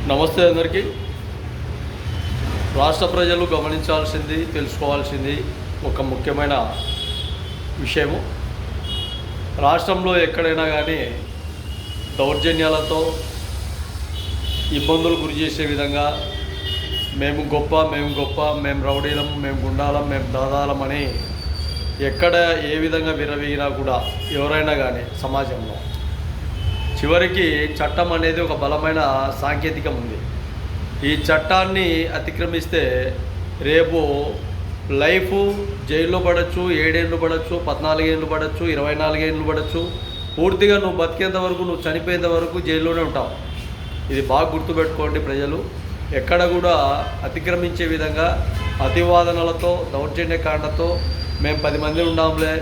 నమస్తే అందరికీ. రాష్ట్ర ప్రజలు గమనించాల్సింది, తెలుసుకోవాల్సింది ఒక ముఖ్యమైన విషయము. రాష్ట్రంలో ఎక్కడైనా కానీ దౌర్జన్యాలతో ఇబ్బందులు గురి చేసే విధంగా మేము గొప్ప, మేము రౌడీలం, మేము గుండాలం, మేము దాదాలం అని ఎక్కడ ఏ విధంగా విరవీగినా కూడా ఎవరైనా కానీ సమాజంలో చివరికి చట్టం అనేది ఒక బలమైన సాంకేతికం ఉంది. ఈ చట్టాన్ని అతిక్రమిస్తే రేపు లైఫ్ జైల్లో పడవచ్చు, 7 ఏళ్ళు పడవచ్చు, 14 ఏళ్ళు పడవచ్చు, 24 ఏళ్ళు పడవచ్చు. పూర్తిగా నువ్వు బతికేంత వరకు, నువ్వు చనిపోయేంత వరకు జైల్లోనే ఉంటావు. ఇది బాగా గుర్తుపెట్టుకోండి ప్రజలు. ఎక్కడ కూడా అతిక్రమించే విధంగా అతివాదనలతో, దౌర్జన్యకాండతో మేము 10 మంది ఉన్నాంలే,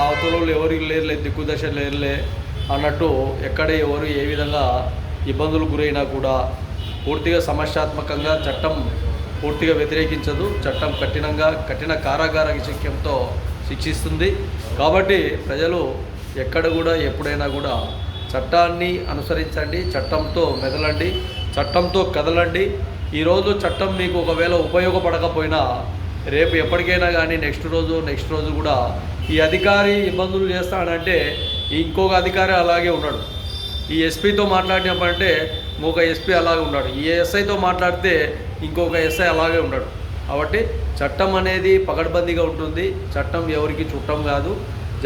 అవతల ఎవరికి లేరులే, దిక్కుదశ లేరులే అన్నట్టు ఎక్కడ ఎవరు ఏ విధంగా ఇబ్బందులు గురైనా కూడా పూర్తిగా సమస్యాత్మకంగా చట్టం పూర్తిగా వ్యతిరేకించదు. చట్టం కఠిన కారాగార శిక్షంతో శిక్షిస్తుంది. కాబట్టి ప్రజలు ఎక్కడ కూడా ఎప్పుడైనా కూడా చట్టాన్ని అనుసరించండి, చట్టంతో మెదలండి, చట్టంతో కదలండి. ఈరోజు చట్టం మీకు ఒకవేళ ఉపయోగపడకపోయినా రేపు ఎప్పటికైనా కానీ నెక్స్ట్ రోజు కూడా ఈ అధికారి ఇబ్బందులు చేస్తాడంటే ఇంకొక అధికారి అలాగే ఉన్నాడు. ఈ ఎస్పీతో మాట్లాడినప్పుడంటే ఇంకొక ఎస్పీ అలాగే ఉన్నాడు. ఈ ఎస్ఐతో మాట్లాడితే ఇంకొక ఎస్ఐ అలాగే ఉన్నాడు. కాబట్టి చట్టం అనేది పకడ్బందీగా ఉంటుంది. చట్టం ఎవరికి చుట్టం కాదు.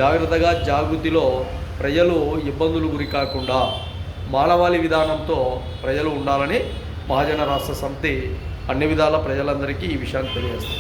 జాగ్రత్తగా జాగృతిలో ప్రజలు ఇబ్బందులు గురి కాకుండా మానవాళి విధానంతో ప్రజలు ఉండాలని మహాజన రాష్ట్ర సమితి అన్ని విధాల ప్రజలందరికీ ఈ విషయాన్ని తెలియజేస్తుంది.